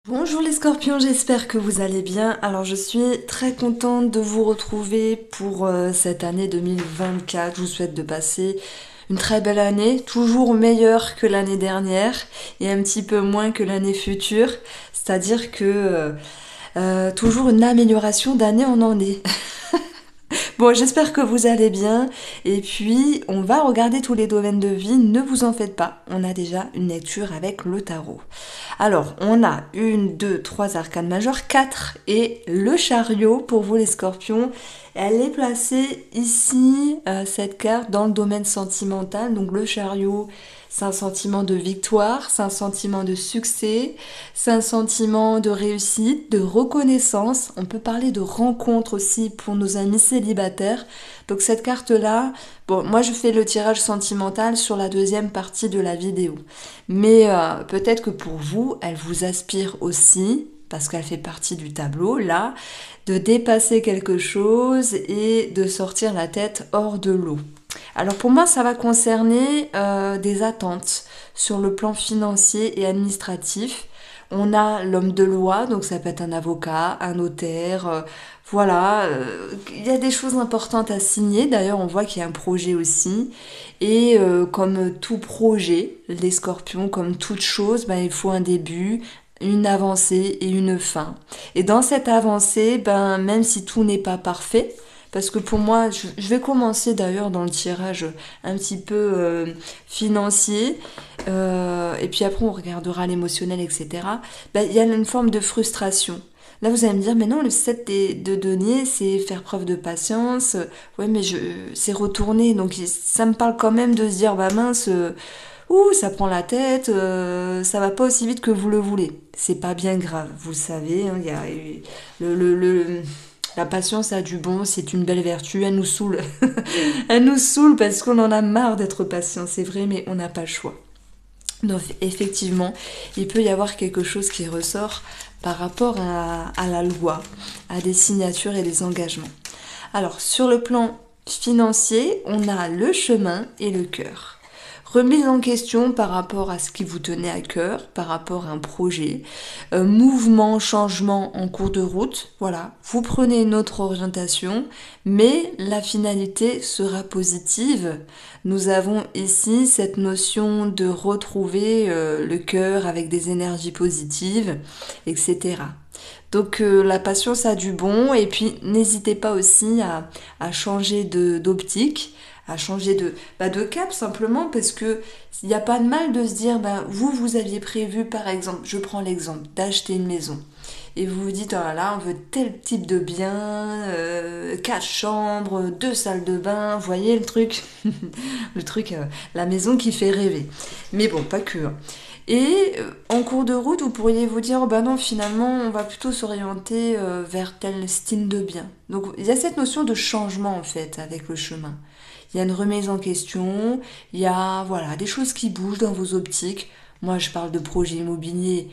Bonjour les scorpions, j'espère que vous allez bien. Alors je suis très contente de vous retrouver pour cette année 2024. Je vous souhaite de passer une très belle année, toujours meilleure que l'année dernière et un petit peu moins que l'année future. C'est-à-dire que toujours une amélioration d'année en année. Bon, j'espère que vous allez bien. Et puis, on va regarder tous les domaines de vie. Ne vous en faites pas. On a déjà une lecture avec le tarot. Alors, on a une, deux, trois arcanes majeures, quatre et le chariot pour vous les scorpions. Elle est placée ici, cette carte, dans le domaine sentimental. Donc, le chariot, c'est un sentiment de victoire, c'est un sentiment de succès, c'est un sentiment de réussite, de reconnaissance. On peut parler de rencontre aussi pour nos amis célibataires. Donc cette carte-là, bon, moi je fais le tirage sentimental sur la deuxième partie de la vidéo. Mais peut-être que pour vous, elle vous aspire aussi, parce qu'elle fait partie du tableau, là, de dépasser quelque chose et de sortir la tête hors de l'eau. Alors pour moi, ça va concerner des attentes sur le plan financier et administratif. On a l'homme de loi, donc ça peut être un avocat, un notaire, voilà. Il y a des choses importantes à signer. D'ailleurs, on voit qu'il y a un projet aussi. Et comme tout projet, les scorpions, comme toute chose, ben, il faut un début, une avancée et une fin. Et dans cette avancée, ben, même si tout n'est pas parfait, parce que pour moi, je vais commencer d'ailleurs dans le tirage un petit peu financier, et puis après on regardera l'émotionnel, etc. Ben, il y a une forme de frustration. Là, vous allez me dire, mais non, le 7 de denier, c'est faire preuve de patience. Ouais, mais c'est retourné. Donc, ça me parle quand même de se dire, bah mince, ouh, ça prend la tête, ça va pas aussi vite que vous le voulez. C'est pas bien grave, vous le savez. Hein, y a, la patience a du bon, c'est une belle vertu, elle nous saoule. Elle nous saoule parce qu'on en a marre d'être patient, c'est vrai, mais on n'a pas le choix. Donc effectivement, il peut y avoir quelque chose qui ressort par rapport à la loi, à des signatures et des engagements. Alors sur le plan financier, on a le chemin et le cœur. Remise en question par rapport à ce qui vous tenait à cœur, par rapport à un projet, mouvement, changement en cours de route, voilà, vous prenez une autre orientation, mais la finalité sera positive. Nous avons ici cette notion de retrouver le cœur avec des énergies positives, etc. Donc la patience a du bon, et puis n'hésitez pas aussi à changer d'optique, à changer de cap simplement, parce que il n'y a pas de mal de se dire, vous aviez prévu par exemple, je prends l'exemple, d'acheter une maison. Et vous vous dites, oh là là, on veut tel type de bien, 4 chambres, 2 salles de bain, vous voyez le truc, le truc, la maison qui fait rêver. Mais bon, pas que. Hein. Et en cours de route, vous pourriez vous dire, oh bah non, finalement, on va plutôt s'orienter vers tel style de bien. Donc il y a cette notion de changement en fait avec le chemin. Il y a une remise en question, il y a voilà, des choses qui bougent dans vos optiques. Moi, je parle de projet immobilier,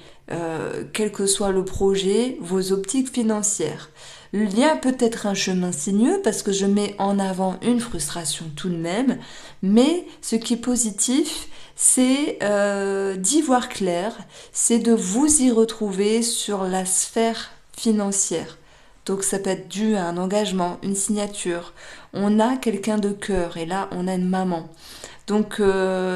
quel que soit le projet, vos optiques financières. Il y a peut-être un chemin sinueux parce que je mets en avant une frustration tout de même, mais ce qui est positif, c'est d'y voir clair, c'est de vous y retrouver sur la sphère financière. Donc ça peut être dû à un engagement, une signature. On a quelqu'un de cœur et là on a une maman. Donc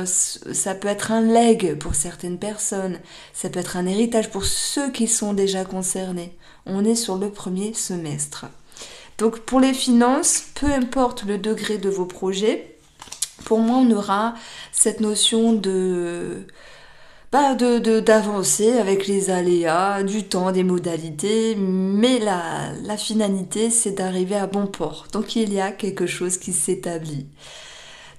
ça peut être un legs pour certaines personnes, ça peut être un héritage pour ceux qui sont déjà concernés. On est sur le premier semestre. Donc pour les finances, peu importe le degré de vos projets, pour moi on aura cette notion d'avancer avec les aléas, du temps, des modalités, mais la finalité, c'est d'arriver à bon port. Donc il y a quelque chose qui s'établit.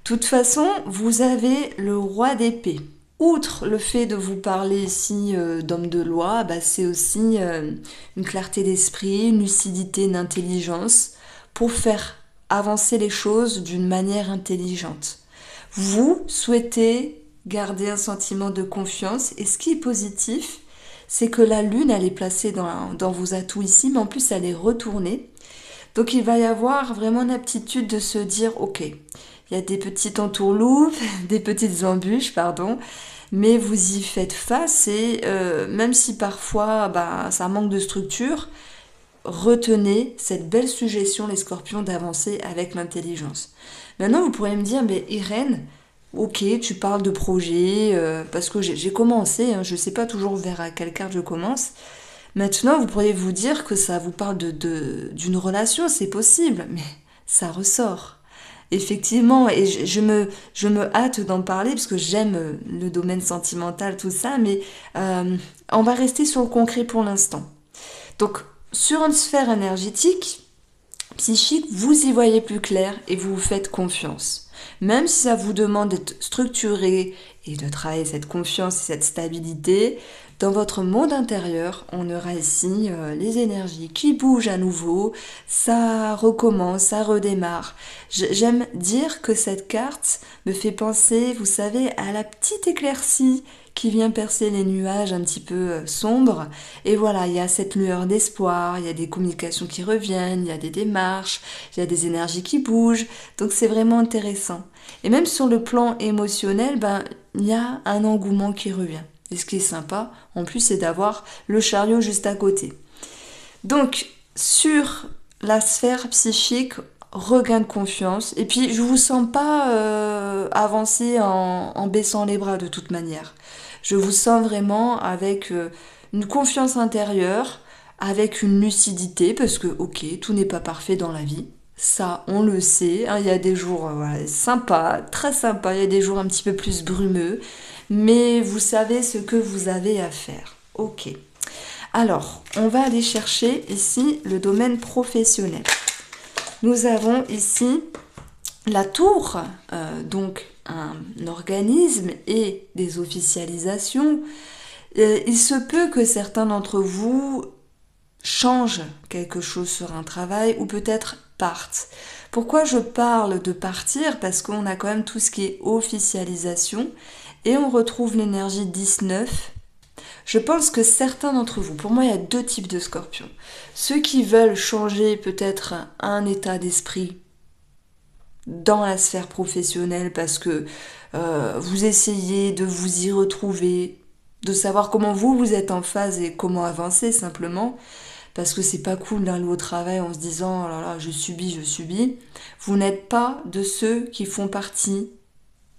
De toute façon, vous avez le roi d'épée. Outre le fait de vous parler ici d'homme de loi, c'est aussi une clarté d'esprit, une lucidité, une intelligence pour faire avancer les choses d'une manière intelligente. Vous souhaitez garder un sentiment de confiance. Et ce qui est positif, c'est que la lune, elle est placée dans vos atouts ici, mais en plus, elle est retournée. Donc il va y avoir vraiment une aptitude de se dire, ok, il y a des petites entourloupes, des petites embûches, pardon, mais vous y faites face et même si parfois ça manque de structure, retenez cette belle suggestion, les scorpions, d'avancer avec l'intelligence. Maintenant, vous pourriez me dire, mais Irène, ok, tu parles de projet, parce que j'ai commencé, hein, je ne sais pas toujours vers quelle carte je commence. Maintenant, vous pourriez vous dire que ça vous parle d'une relation, c'est possible, mais ça ressort. Effectivement, et je me hâte d'en parler parce que j'aime le domaine sentimental, tout ça, mais on va rester sur le concret pour l'instant. Donc, sur une sphère énergétique, psychique, vous y voyez plus clair et vous vous faites confiance. Même si ça vous demande d'être structuré et de travailler cette confiance et cette stabilité, dans votre monde intérieur, on aura ici les énergies qui bougent à nouveau, ça recommence, ça redémarre. J'aime dire que cette carte me fait penser, vous savez, à la petite éclaircie qui vient percer les nuages un petit peu sombres. Et voilà, il y a cette lueur d'espoir, il y a des communications qui reviennent, il y a des démarches, il y a des énergies qui bougent. Donc c'est vraiment intéressant. Et même sur le plan émotionnel, il y a un engouement qui revient. Et ce qui est sympa, en plus, c'est d'avoir le chariot juste à côté. Donc, sur la sphère psychique, regain de confiance. Et puis, je vous sens pas avancer en baissant les bras de toute manière. Je vous sens vraiment avec une confiance intérieure, avec une lucidité, parce que, ok, tout n'est pas parfait dans la vie. Ça, on le sait. Hein, il y a des jours sympas, très sympas. Il y a des jours un petit peu plus brumeux. Mais vous savez ce que vous avez à faire. Ok. Alors, on va aller chercher ici le domaine professionnel. Nous avons ici la tour, donc un organisme et des officialisations. Il se peut que certains d'entre vous changent quelque chose sur un travail ou peut-être partent. Pourquoi je parle de partir? Parce qu'on a quand même tout ce qui est officialisation et on retrouve l'énergie 19. Je pense que certains d'entre vous, pour moi il y a deux types de scorpions. Ceux qui veulent changer peut-être un état d'esprit dans la sphère professionnelle parce que vous essayez de vous y retrouver, de savoir comment vous êtes en phase et comment avancer simplement, parce que c'est pas cool d'aller au travail en se disant oh là là, je subis. Vous n'êtes pas de ceux qui font partie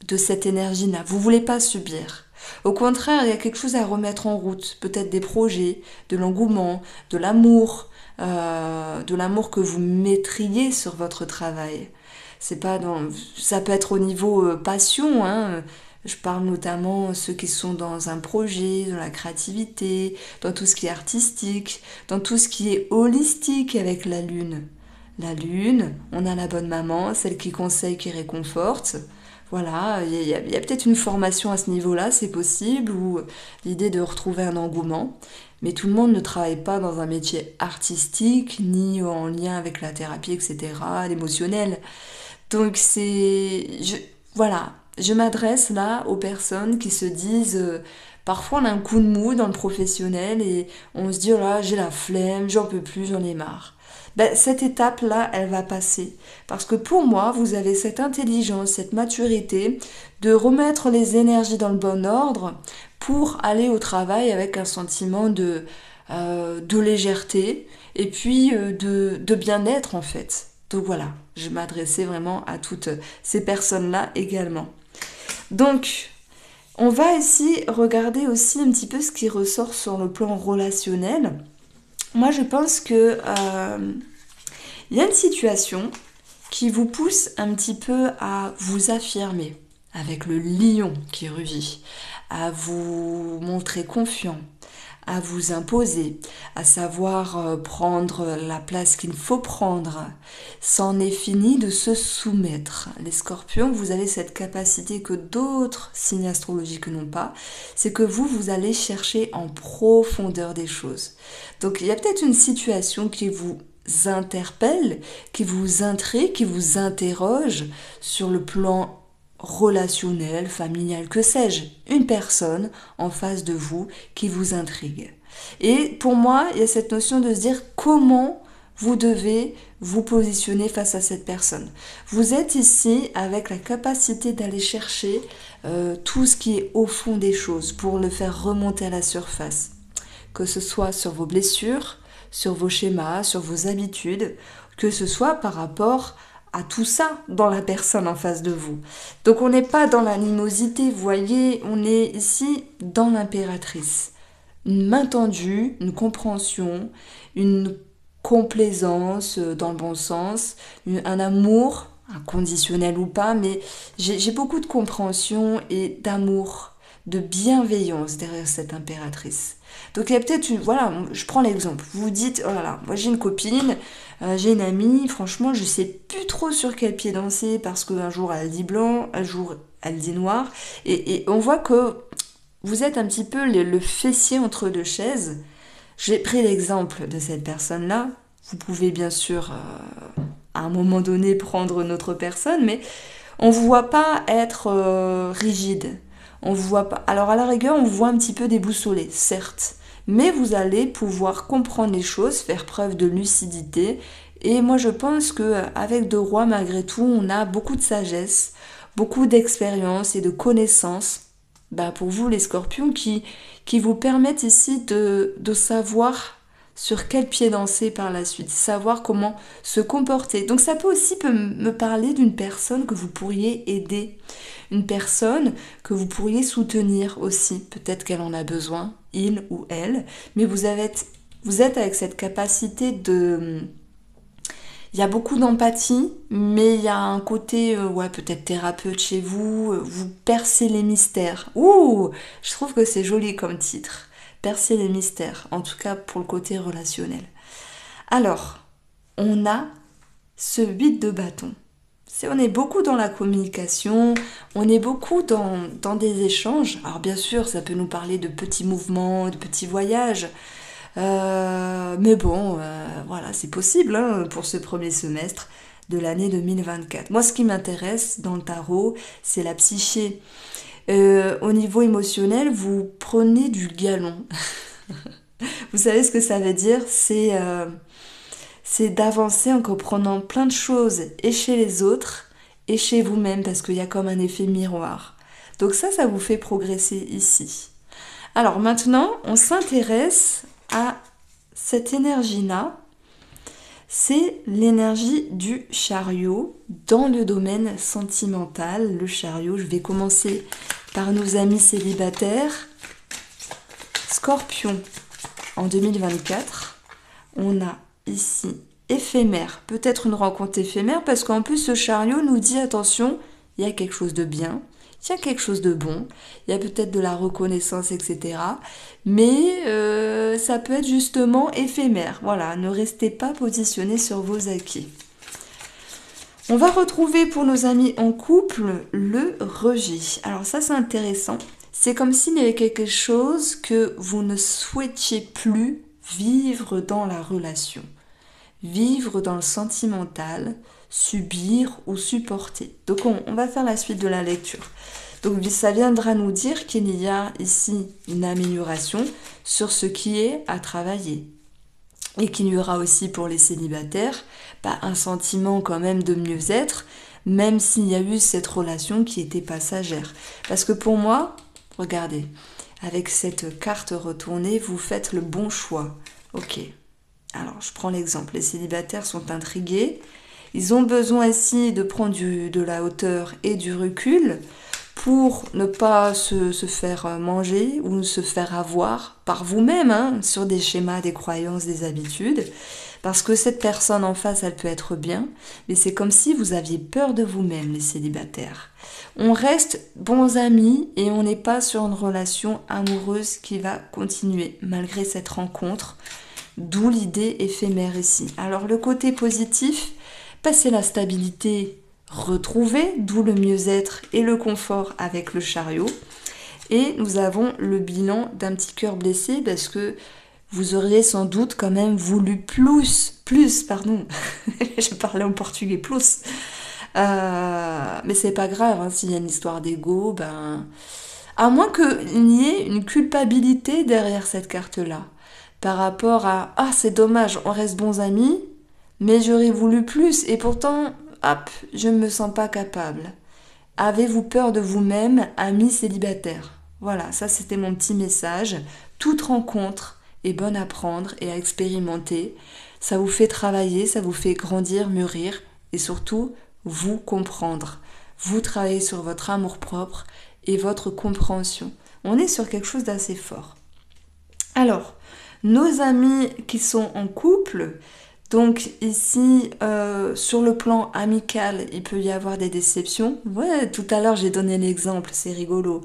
de cette énergie-là. Vous voulez pas subir. Au contraire, il y a quelque chose à remettre en route. Peut-être des projets, de l'engouement, de l'amour que vous mettriez sur votre travail. C'est pas ça peut être au niveau passion, hein. Je parle notamment ceux qui sont dans un projet, dans la créativité, dans tout ce qui est artistique, dans tout ce qui est holistique avec la lune. La lune, on a la bonne maman, celle qui conseille, qui réconforte. Voilà, il y a peut-être une formation à ce niveau-là, c'est possible, ou l'idée de retrouver un engouement. Mais tout le monde ne travaille pas dans un métier artistique, ni en lien avec la thérapie, etc., l'émotionnel. Donc voilà, je m'adresse là aux personnes qui se disent, parfois on a un coup de mou dans le professionnel et on se dit, oh là, j'ai la flemme, j'en peux plus, j'en ai marre. Cette étape-là, elle va passer. Parce que pour moi, vous avez cette intelligence, cette maturité de remettre les énergies dans le bon ordre pour aller au travail avec un sentiment de légèreté et puis de bien-être en fait. Donc voilà, je m'adressais vraiment à toutes ces personnes-là également. Donc, on va ici regarder aussi un petit peu ce qui ressort sur le plan relationnel. Moi, je pense que y a une situation qui vous pousse un petit peu à vous affirmer, avec le lion qui revit, à vous montrer confiant, à vous imposer, à savoir prendre la place qu'il faut prendre. C'en est fini de se soumettre. Les scorpions, vous avez cette capacité que d'autres signes astrologiques n'ont pas, c'est que vous allez chercher en profondeur des choses. Donc il y a peut-être une situation qui vous interpelle, qui vous intrigue, qui vous interroge sur le plan relationnel, familial, que sais-je, une personne en face de vous qui vous intrigue. Et pour moi, il y a cette notion de se dire comment vous devez vous positionner face à cette personne. Vous êtes ici avec la capacité d'aller chercher tout ce qui est au fond des choses pour le faire remonter à la surface. Que ce soit sur vos blessures, sur vos schémas, sur vos habitudes, que ce soit par rapport à tout ça dans la personne en face de vous. Donc on n'est pas dans l'animosité, vous voyez, on est ici dans l'impératrice. Une main tendue, une compréhension, une complaisance dans le bon sens, un amour, inconditionnel ou pas, mais j'ai beaucoup de compréhension et d'amour, de bienveillance derrière cette impératrice. Donc il y a peut-être voilà, je prends l'exemple. Vous vous dites, oh là là, moi j'ai une copine, j'ai une amie, franchement je sais plus trop sur quel pied danser parce qu'un jour elle dit blanc, un jour elle dit noir, et on voit que vous êtes un petit peu le fessier entre deux chaises. J'ai pris l'exemple de cette personne-là. Vous pouvez bien sûr à un moment donné prendre une autre personne, mais on ne vous voit pas être rigide. On vous voit pas. Alors à la rigueur, on vous voit un petit peu déboussolé, certes, mais vous allez pouvoir comprendre les choses, faire preuve de lucidité. Et moi, je pense que avec Deux Rois, malgré tout, on a beaucoup de sagesse, beaucoup d'expérience et de connaissances. Pour vous, les Scorpions, qui vous permettent ici de savoir sur quel pied danser par la suite, savoir comment se comporter. Donc ça peut aussi me parler d'une personne que vous pourriez aider, une personne que vous pourriez soutenir aussi. Peut-être qu'elle en a besoin, il ou elle, mais vous êtes avec cette capacité de... Il y a beaucoup d'empathie, mais il y a un côté, peut-être thérapeute chez vous, vous percez les mystères. Ouh, je trouve que c'est joli comme titre. Percer les mystères, en tout cas pour le côté relationnel. Alors, on a ce 8 de bâton. On est beaucoup dans la communication, on est beaucoup dans des échanges. Alors bien sûr, ça peut nous parler de petits mouvements, de petits voyages. Mais bon, voilà, c'est possible pour ce premier semestre de l'année 2024. Moi, ce qui m'intéresse dans le tarot, c'est la psyché. Au niveau émotionnel, vous prenez du galon. Vous savez ce que ça veut dire? C'est d'avancer en comprenant plein de choses, et chez les autres, et chez vous-même, parce qu'il y a comme un effet miroir. Donc ça vous fait progresser ici. Alors maintenant, on s'intéresse à cette énergie-là. C'est l'énergie du chariot dans le domaine sentimental. Le chariot, je vais commencer par nos amis célibataires. Scorpion, en 2024, on a ici éphémère, peut-être une rencontre éphémère, parce qu'en plus ce chariot nous dit attention, il y a quelque chose de bien, il y a quelque chose de bon, il y a peut-être de la reconnaissance, etc. Mais ça peut être justement éphémère. Voilà, ne restez pas positionné sur vos acquis. On va retrouver pour nos amis en couple le rejet. Alors ça c'est intéressant. C'est comme s'il y avait quelque chose que vous ne souhaitiez plus vivre dans la relation. Vivre dans le sentimental, subir ou supporter. Donc on va faire la suite de la lecture. Donc ça viendra nous dire qu'il y a ici une amélioration sur ce qui est à travailler. Et qu'il y aura aussi pour les célibataires un sentiment quand même de mieux-être, même s'il y a eu cette relation qui était passagère. Parce que pour moi, regardez, avec cette carte retournée, vous faites le bon choix. Ok, alors je prends l'exemple, les célibataires sont intrigués, ils ont besoin ici de prendre de la hauteur et du recul pour ne pas se faire manger ou se faire avoir par vous-même sur des schémas, des croyances, des habitudes. Parce que cette personne en face, elle peut être bien, mais c'est comme si vous aviez peur de vous-même, les célibataires. On reste bons amis et on n'est pas sur une relation amoureuse qui va continuer malgré cette rencontre, d'où l'idée éphémère ici. Alors le côté positif, c'est la stabilité retrouvée, d'où le mieux-être et le confort avec le chariot. Et nous avons le bilan d'un petit cœur blessé parce que vous auriez sans doute quand même voulu plus, je parlais en portugais, plus. Mais c'est pas grave, s'il y a une histoire d'ego, à moins qu'il y ait une culpabilité derrière cette carte-là, par rapport à « Ah, c'est dommage, on reste bons amis, mais j'aurais voulu plus et pourtant, hop, je ne me sens pas capable. Avez-vous peur de vous-même, amis célibataires? Voilà, ça c'était mon petit message. Toute rencontre est bonne à prendre et à expérimenter. Ça vous fait travailler, ça vous fait grandir, mûrir et surtout vous comprendre. Vous travaillez sur votre amour-propre et votre compréhension. On est sur quelque chose d'assez fort. Alors, nos amis qui sont en couple, donc ici, sur le plan amical, il peut y avoir des déceptions. Ouais, tout à l'heure j'ai donné l'exemple, c'est rigolo,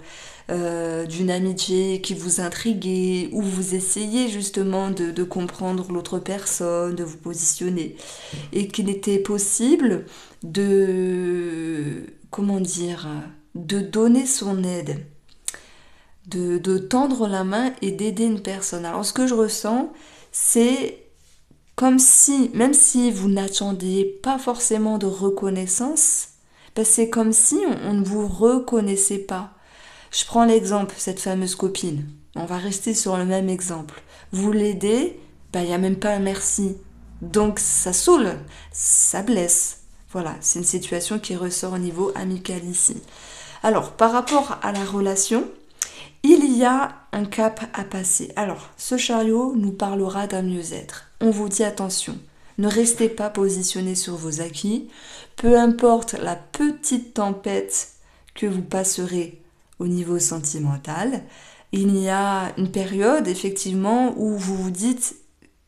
d'une amitié qui vous intriguait, où vous essayez justement de comprendre l'autre personne, de vous positionner, et qu'il était possible comment dire, de donner son aide, de tendre la main et d'aider une personne. Alors ce que je ressens, c'est comme si, même si vous n'attendiez pas forcément de reconnaissance, ben c'est comme si on ne vous reconnaissait pas. Je prends l'exemple, cette fameuse copine. On va rester sur le même exemple. Vous l'aidez, ben il n'y a même pas un merci. Donc ça saoule, ça blesse. Voilà, c'est une situation qui ressort au niveau amical ici. Alors, par rapport à la relation, il y a un cap à passer. Alors, ce chariot nous parlera d'un mieux-être. On vous dit attention, ne restez pas positionné sur vos acquis, peu importe la petite tempête que vous passerez au niveau sentimental. Il y a une période, effectivement, où vous vous dites,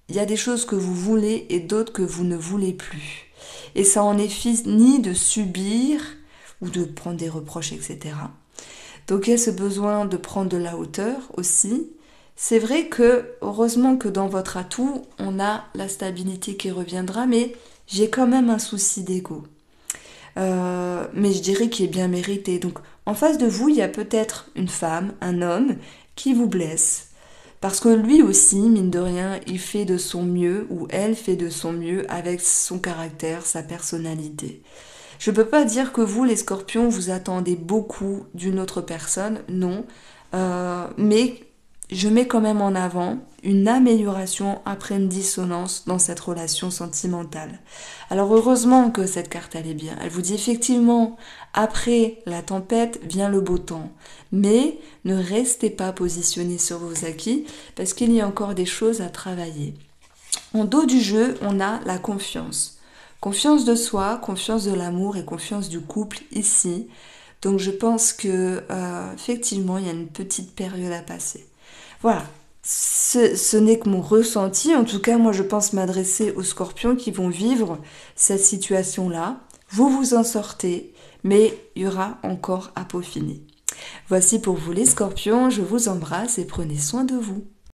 il y a des choses que vous voulez et d'autres que vous ne voulez plus. Et ça en est fini de subir ou de prendre des reproches, etc. Donc il y a ce besoin de prendre de la hauteur aussi. C'est vrai que, heureusement que dans votre atout, on a la stabilité qui reviendra, mais j'ai quand même un souci d'ego. Mais je dirais qu'il est bien mérité. Donc en face de vous, il y a peut-être une femme, un homme qui vous blesse. Parce que lui aussi, mine de rien, il fait de son mieux, ou elle fait de son mieux avec son caractère, sa personnalité. Je ne peux pas dire que vous, les scorpions, vous attendez beaucoup d'une autre personne, non. Mais je mets quand même en avant une amélioration après une dissonance dans cette relation sentimentale. Alors heureusement que cette carte elle est bien. Elle vous dit effectivement, après la tempête vient le beau temps. Mais ne restez pas positionné sur vos acquis parce qu'il y a encore des choses à travailler. En dos du jeu, on a la confiance. Confiance de soi, confiance de l'amour et confiance du couple ici. Donc je pense que effectivement, il y a une petite période à passer. Voilà, ce n'est que mon ressenti. En tout cas, moi, je pense m'adresser aux scorpions qui vont vivre cette situation-là. Vous vous en sortez, mais il y aura encore à peaufiner. Voici pour vous les scorpions, je vous embrasse et prenez soin de vous.